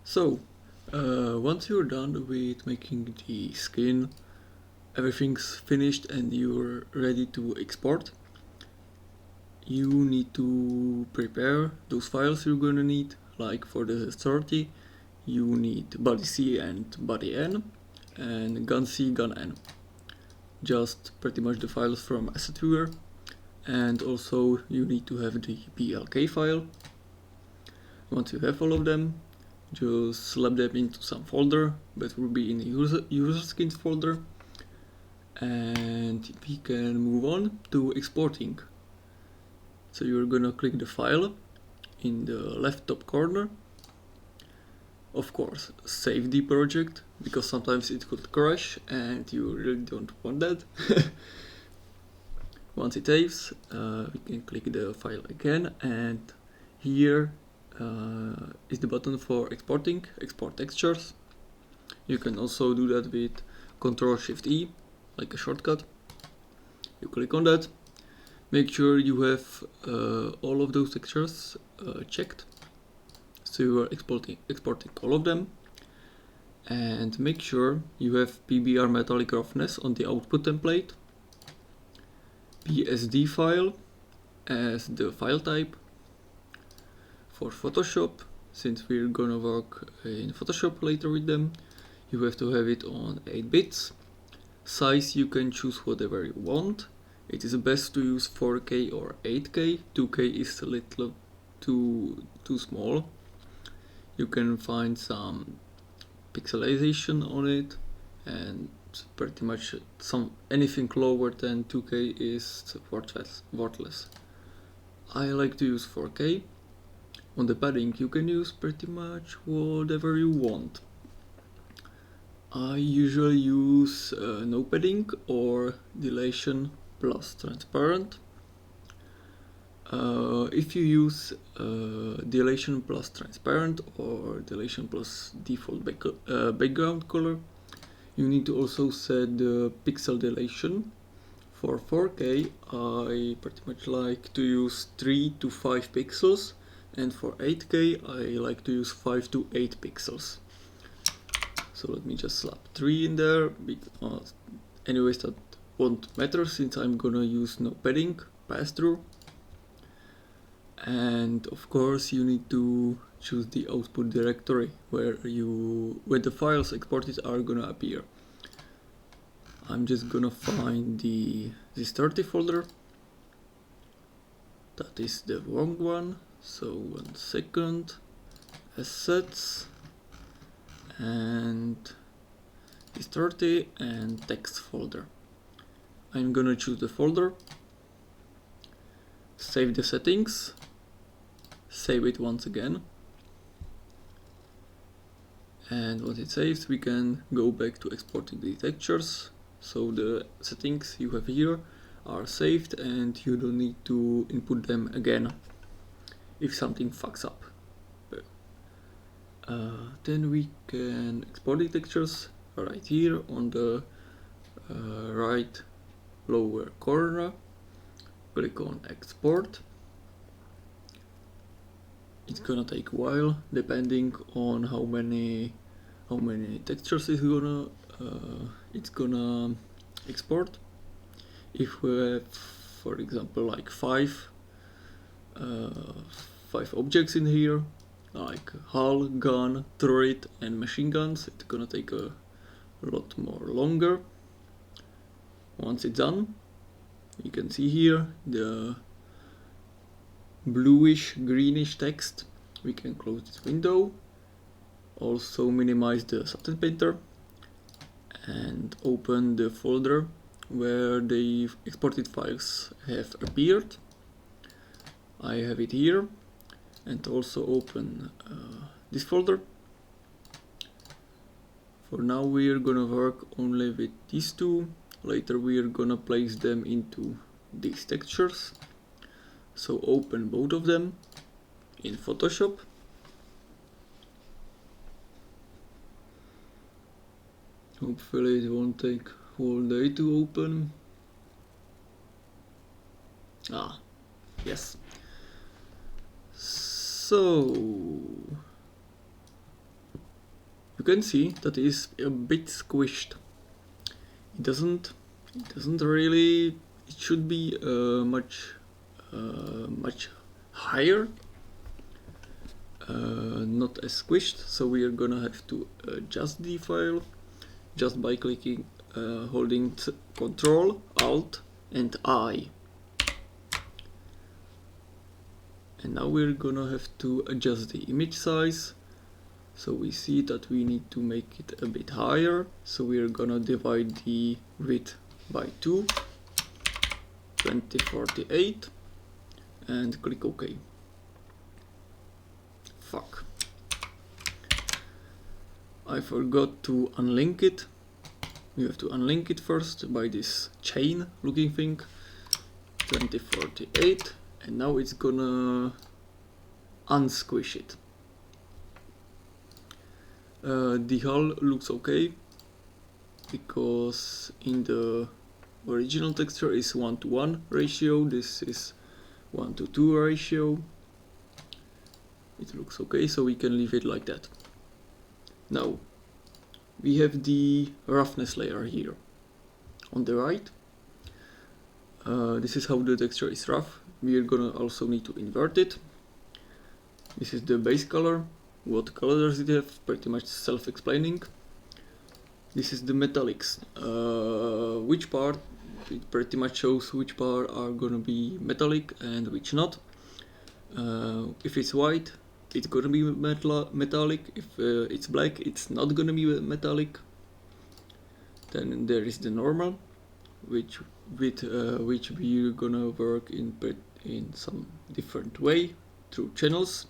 So, once you're done with making the skin, everything's finished and you're ready to export, you need to prepare those files you're gonna need. Like for the 30, you need body C and body N, and gun C, gun N. Just pretty much the files from Asset Viewer, and also you need to have the PLK file. Once you have all of them, just slap them into some folder that will be in the user skins folder, and we can move on to exporting. So you're gonna click the file in the left top corner. Of course, save the project, because sometimes it could crash and you really don't want that. Once it saves, we can click the file again, and here is the button for exporting, export textures. You can also do that with Ctrl-Shift-E, like a shortcut. You click on that. Make sure you have all of those textures checked, so you are exporting all of them. And make sure you have PBR metallic roughness on the output template, PSD file as the file type. For Photoshop, since we're gonna work in Photoshop later with them, you have to have it on 8 bits. Size, you can choose whatever you want. It is best to use 4K or 8K. 2K is a little too small. You can find some pixelization on it, and pretty much anything lower than 2K is worthless. I like to use 4K. On the padding, you can use pretty much whatever you want. I usually use no padding or dilation plus transparent. If you use dilation plus transparent or dilation plus default background color, you need to also set the pixel dilation. For 4K, I pretty much like to use 3 to 5 pixels, and for 8K, I like to use 5 to 8 pixels. So let me just slap 3 in there, because anyways that won't matter since I'm gonna use no padding, pass-through. And of course you need to choose the output directory where the files exported are gonna appear. I'm just gonna find this 30 folder. That is the wrong one, so 1 second. Assets, and this 30 and text folder. I'm gonna choose the folder, save the settings, save it once again, and once it saves we can go back to exporting the textures. So the settings you have here are saved and you don't need to input them again if something fucks up. Then we can export the textures right here on the right lower corner. Click on export. It's gonna take a while depending on how many textures it's gonna export. If we have, for example, like five objects in here, like hull, gun, turret and machine guns, it's gonna take a lot more longer. Once it's done, you can see here the bluish greenish text. We can close this window, also minimize the Substance Painter, and open the folder where the exported files have appeared. I have it here, and also open this folder. For now we are gonna work only with these two. Later we are gonna place them into these textures. So open both of them in Photoshop. Hopefully it won't take whole day to open. Yes. So can see that it is a bit squished. It doesn't really. It should be much higher, not as squished. So we are gonna have to adjust the file just by clicking, holding Control, Alt, and I. And now we're gonna have to adjust the image size. So we see that we need to make it a bit higher. So we're gonna divide the width by 2, 2048, and click OK. Fuck. I forgot to unlink it. You have to unlink it first by this chain looking thing. 2048. And now it's gonna unsquish it. The hull looks okay because in the original texture is 1:1 ratio. This is 1:2 ratio. It looks okay, so we can leave it like that. Now we have the roughness layer here on the right. This is how the texture is rough. We are gonna also need to invert it. This is the base color. What color does it have? Pretty much self-explaining. This is the metallics. Which part? It pretty much shows which part are gonna be metallic and which not. If it's white, it's gonna be metallic. If it's black, it's not gonna be metallic. Then there is the normal, which we're gonna work in some different way through channels.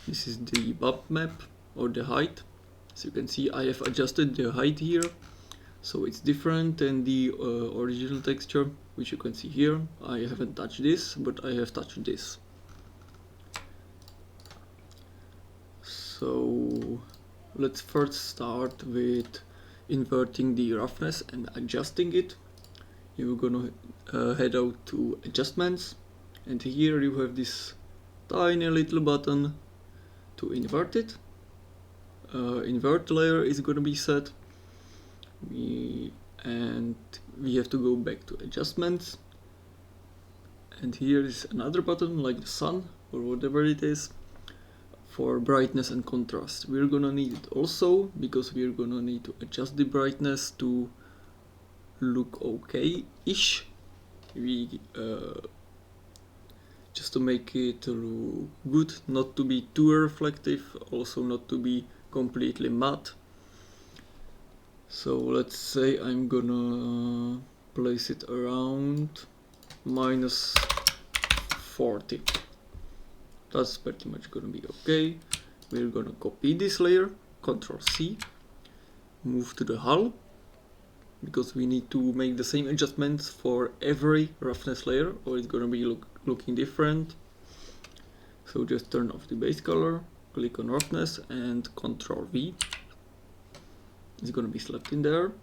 This is the bump map or the height. As you can see, I have adjusted the height here, so it's different than the original texture, which you can see here. I haven't touched this, but I have touched this. So let's first start with inverting the roughness and adjusting it. You're gonna head out to adjustments, and here you have this tiny little button to invert it. Invert layer is gonna be set, and we have to go back to adjustments, and here is another button like the sun or whatever it is for brightness and contrast. We're gonna need it also because we're gonna need to adjust the brightness to look okay-ish. We just to make it look good, not to be too reflective, also not to be completely matte. So let's say I'm gonna place it around -40. That's pretty much gonna be okay. We're gonna copy this layer, Ctrl C, move to the hull, because we need to make the same adjustments for every roughness layer or it's gonna be looking different. So just turn off the base color, click on roughness and Ctrl V. It's gonna be selected in there.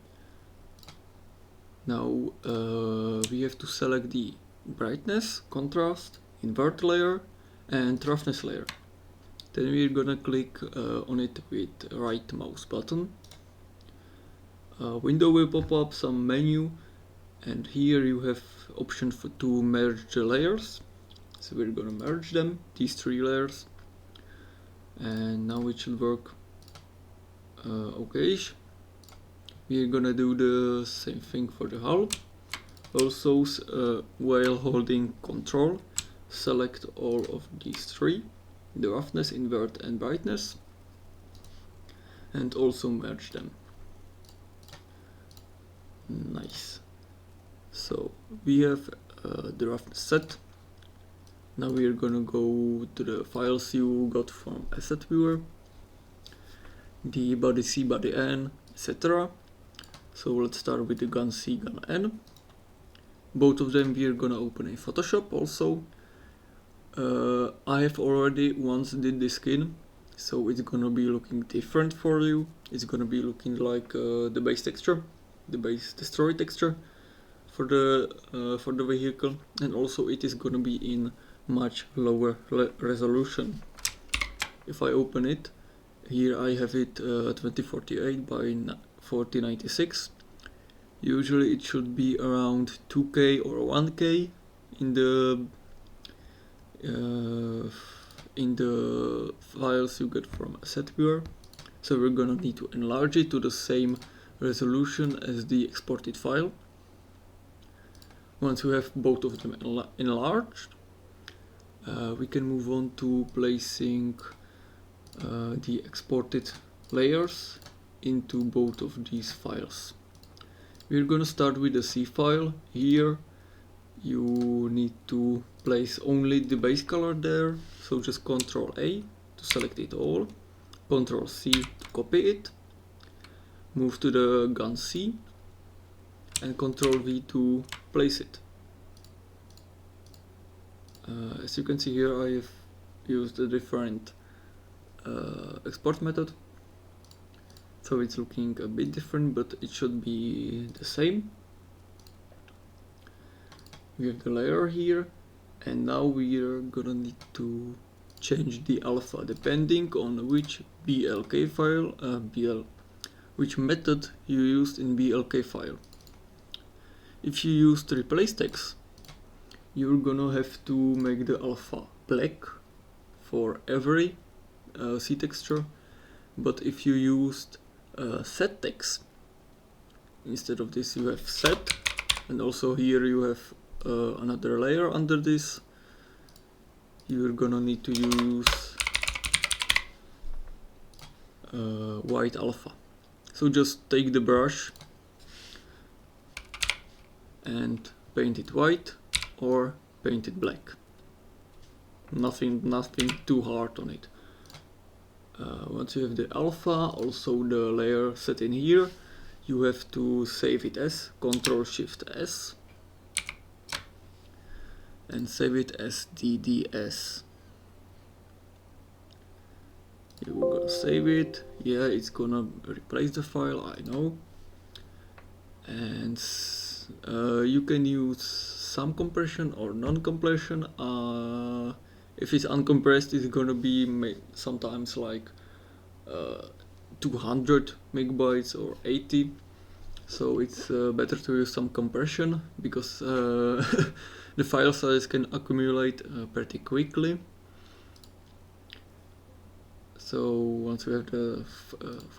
Now we have to select the brightness, contrast, invert layer and roughness layer. Then we're gonna click on it with right mouse button. Window will pop up, some menu, and here you have option to merge the layers. So we're gonna merge them, these 3 layers, and now it should work okay. We're gonna do the same thing for the hull. Also, while holding Control, select all of these 3, the roughness, invert and brightness, and also merge them. Nice. So we have the roughness set. Now we are gonna go to the files you got from Asset Viewer, the body C, body N, etc. So let's start with the gun C, gun N. Both of them we are gonna open in Photoshop also. I have already once did the skin, so it's gonna be looking different for you. It's gonna be looking like the base texture, the base destroy texture for the vehicle, and also it is gonna be in much lower resolution. If I open it, Here I have it 2048 by 4096. Usually it should be around 2K or 1K in the files you get from Asset Viewer. So we're gonna need to enlarge it to the same resolution as the exported file. Once we have both of them enlarged, we can move on to placing the exported layers into both of these files. We're gonna start with the C file. Here you need to place only the base color there, so just Ctrl A to select it all, Ctrl C to copy it, move to the gun C, and Ctrl V to place it. As you can see here, I have used a different export method, so it's looking a bit different, but it should be the same. We have the layer here, and now we are gonna need to change the alpha depending on which BLK file, which method you used in BLK file. If you used replace text, you're gonna have to make the alpha black for every C texture, but if you used set text, instead of this you have set, and also here you have another layer under this. You're gonna need to use white alpha. So just take the brush and paint it white or paint it black. Nothing too hard on it. Once you have the alpha, also the layer set in here, you have to save it as Ctrl-Shift-S and save it as DDS. You're gonna save it. Yeah, it's gonna replace the file, I know. And you can use some compression or non-compression. If it's uncompressed, it's gonna be sometimes like 200 megabytes or 80. So it's better to use some compression, because the file size can accumulate pretty quickly. So once we have the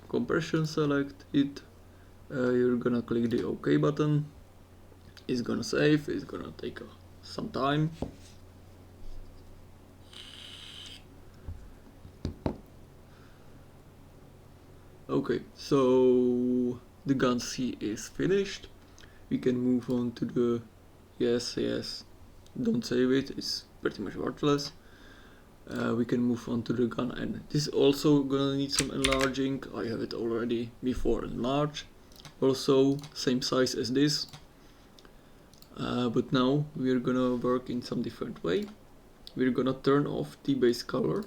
compression selected, you're gonna click the OK button. It's gonna save, it's gonna take some time. Okay, so the gun C is finished. We can move on to the yes, don't save it, it's pretty much worthless. We can move on to the gun N. This is also gonna need some enlarging. I have it already before enlarged. Also same size as this. But now we're gonna work in some different way. We're gonna turn off the base color.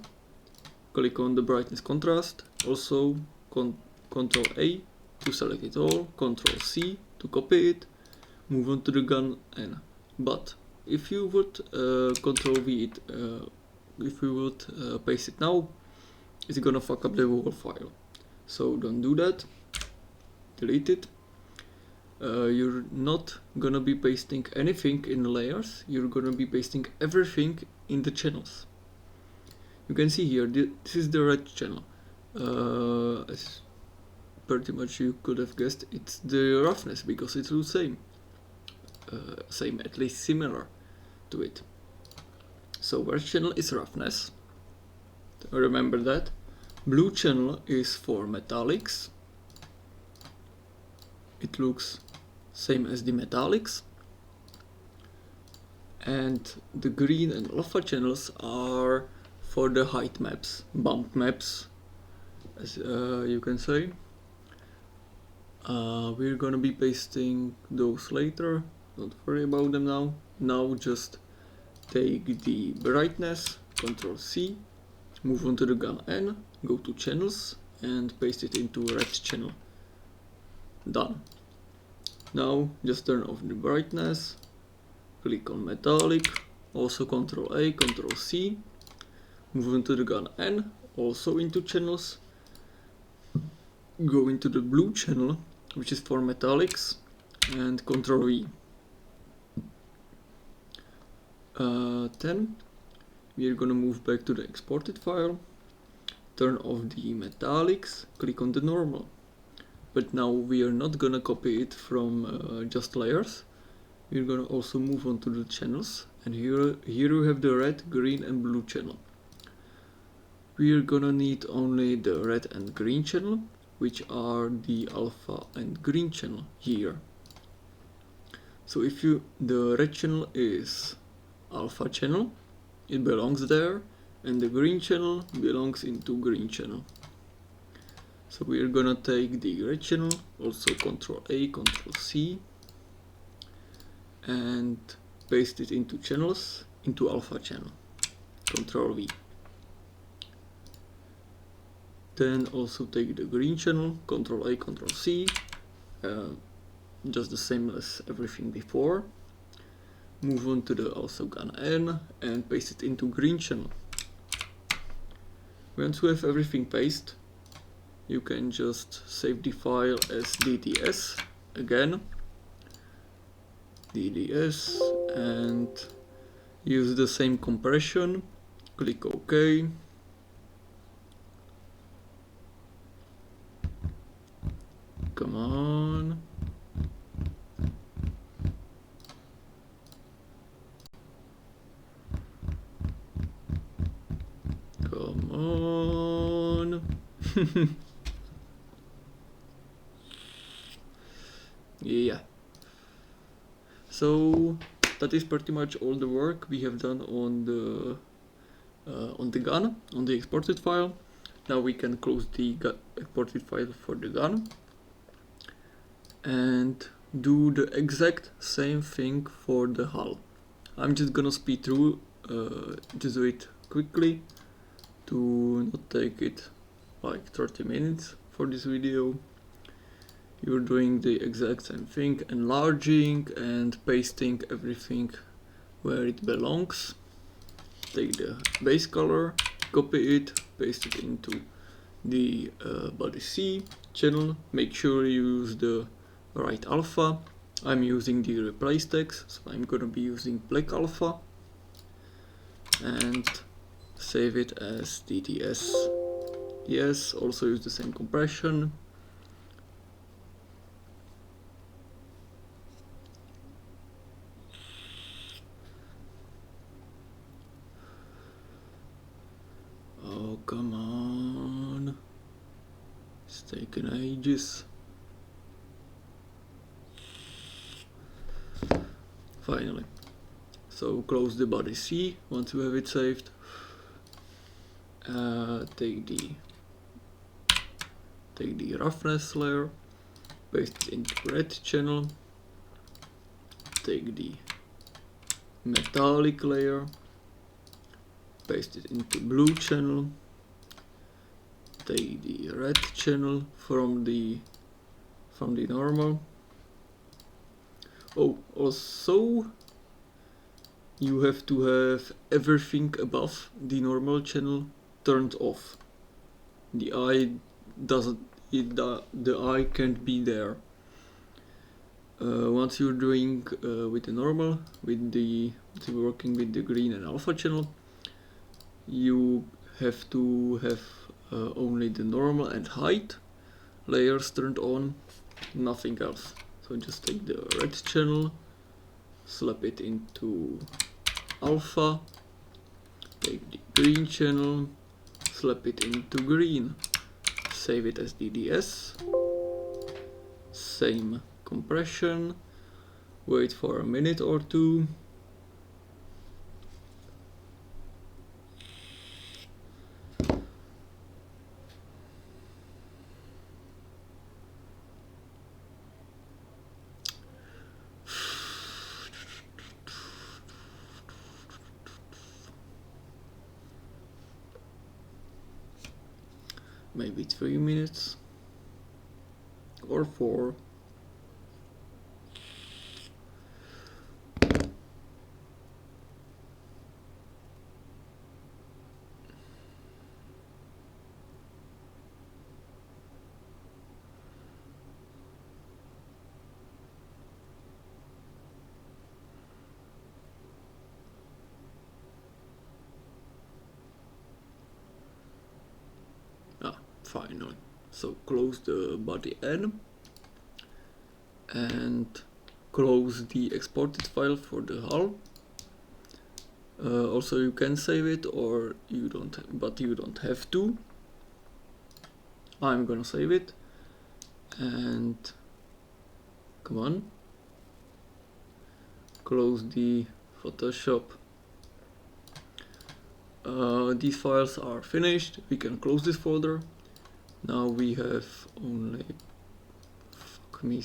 Click on the brightness contrast. Also Ctrl A to select it all. Ctrl C to copy it. Move on to the gun N. But if you would Ctrl V it, if we would paste it now, it's gonna fuck up the whole file. So don't do that. Delete it. You're not gonna be pasting anything in the layers. You're gonna be pasting everything in the channels. You can see here, this is the red channel. As pretty much you could have guessed, it's the roughness, because it's the same. Same, at least similar to it. So red channel is roughness. Remember that. Blue channel is for metallics. It looks same as the metallics. And the green and alpha channels are for the height maps, bump maps, as you can say. We're gonna be pasting those later, don't worry about them now. Now just take the brightness, Ctrl C, move on to the gun N, go to channels and paste it into red channel. Done. Now just turn off the brightness, click on metallic, also Ctrl A, Ctrl C, move on to the gun N, also into channels, go into the blue channel, which is for metallics, and Ctrl V. Then we are gonna move back to the exported file, turn off the metallics, click on the normal. But now we are not gonna copy it from just layers. We're gonna also move on to the channels, and here we have the red, green and blue channel. We're gonna need only the red and green channel, which are the alpha and green channel here. So if the red channel is alpha channel, it belongs there, and the green channel belongs into green channel. So we're gonna take the red channel, also Ctrl A, Ctrl C, and paste it into channels, into alpha channel, Ctrl V. Then also take the green channel, Ctrl A, Ctrl C, just the same as everything before. Move on to the also GAN N and paste it into green channel. Once you have everything pasted, you can just save the file as DDS again, DDS, and use the same compression. Click OK. Come on. Come on. Yeah. So that is pretty much all the work we have done on the GAN, on the exported file. Now we can close the exported file for the GAN and do the exact same thing for the hull. I'm just gonna speed through, just do it quickly to not take it like 30 minutes for this video. You're doing the exact same thing, enlarging and pasting everything where it belongs. Take the base color, copy it, paste it into the body C channel. Make sure you use the right alpha. I'm using the replace text, so I'm gonna be using black alpha, and save it as DDS. Yes, also use the same compression. Oh, come on. It's taking ages. Finally. So close the body C once you have it saved. Take the roughness layer, paste it into red channel. Take the metallic layer, paste it into blue channel. Take the red channel from the normal. Oh, also you have to have everything above the normal channel turned off. The eye the eye can't be there. Once you're doing with the normal, working with the green and alpha channel, you have to have only the normal and height layers turned on, nothing else. So just take the red channel, slap it into alpha, take the green channel, slap it into green, save it as DDS, same compression, wait for a minute or two. Maybe 3 minutes or 4. finally. So close the body N and close the exported file for the hull. Also you can save it, or you don't, but you don't have to. I'm gonna save it, and come on, close the Photoshop. These files are finished. We can close this folder. Now we have only, fuck me.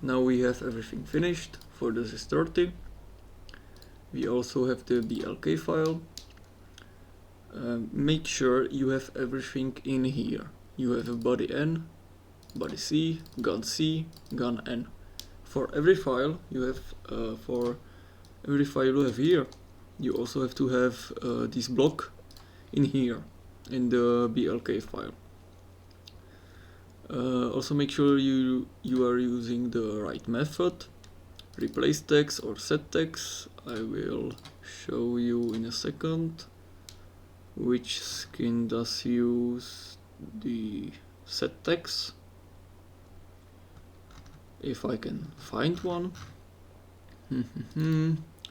Now we have everything finished for the ZIS30. We also have the BLK file. Make sure you have everything in here. You have a body N, body C, gun C, gun N. For every file you have, here, you also have to have this block in here, in the BLK file. Also make sure you are using the right method, replace text or set text. I will show you in a second which skin does use the set text, if I can find one.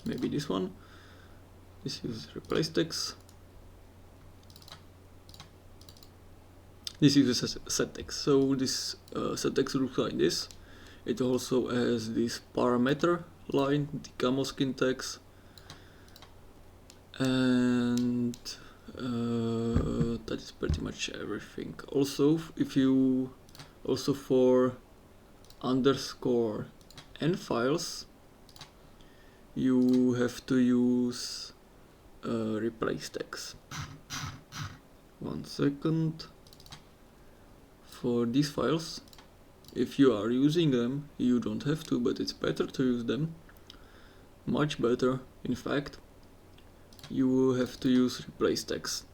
Maybe this one. This uses replace text. This uses set text. So this set text looks like this. It also has this parameter line, the camo skin text, and that is pretty much everything. Also, for underscore N files, you have to use replace text. 1 second. For these files, if you are using them, you don't have to, but it's better to use them. Much better, in fact. You will have to use replace text.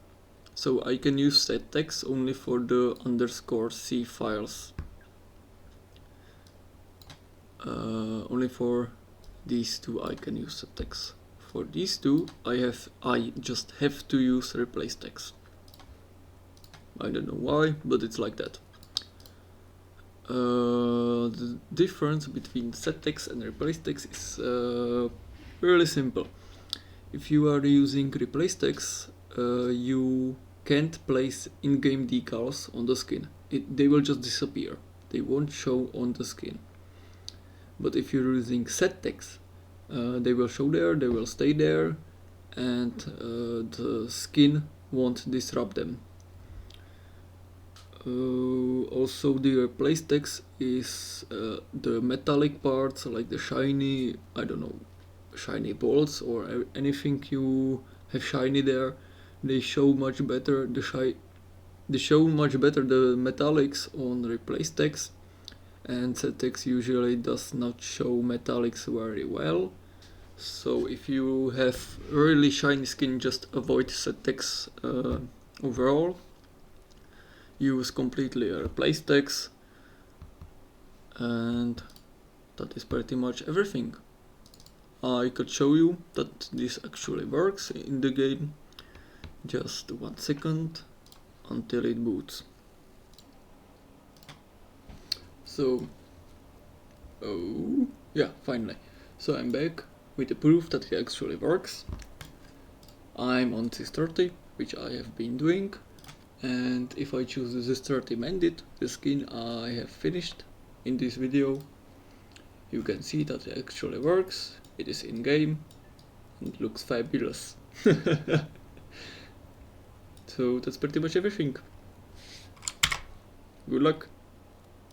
So I can use set text only for the underscore C files. Only for these two I can use set text. For these two I just have to use replace text. I don't know why, but it's like that. The difference between set text and replace text is really simple. If you are using replace text, you can't place in-game decals on the skin. They will just disappear. They won't show on the skin. But if you're using set text, they will show there, they will stay there, and the skin won't disrupt them. Also, the replace text is the metallic parts, like the shiny, I don't know, shiny bolts or anything you have shiny there. They show much better the metallics on replace text, and set text usually does not show metallics very well. So if you have really shiny skin, just avoid set text overall. Use completely a replace text, and that is pretty much everything. I could show you that this actually works in the game. Just 1 second until it boots. So, oh yeah, finally. So I'm back with the proof that it actually works. I'm on ZIS30, which I have been doing. And if I choose the ZIS30 Mended, the skin I have finished in this video, you can see that it actually works. It is in game and looks fabulous. So that's pretty much everything. Good luck.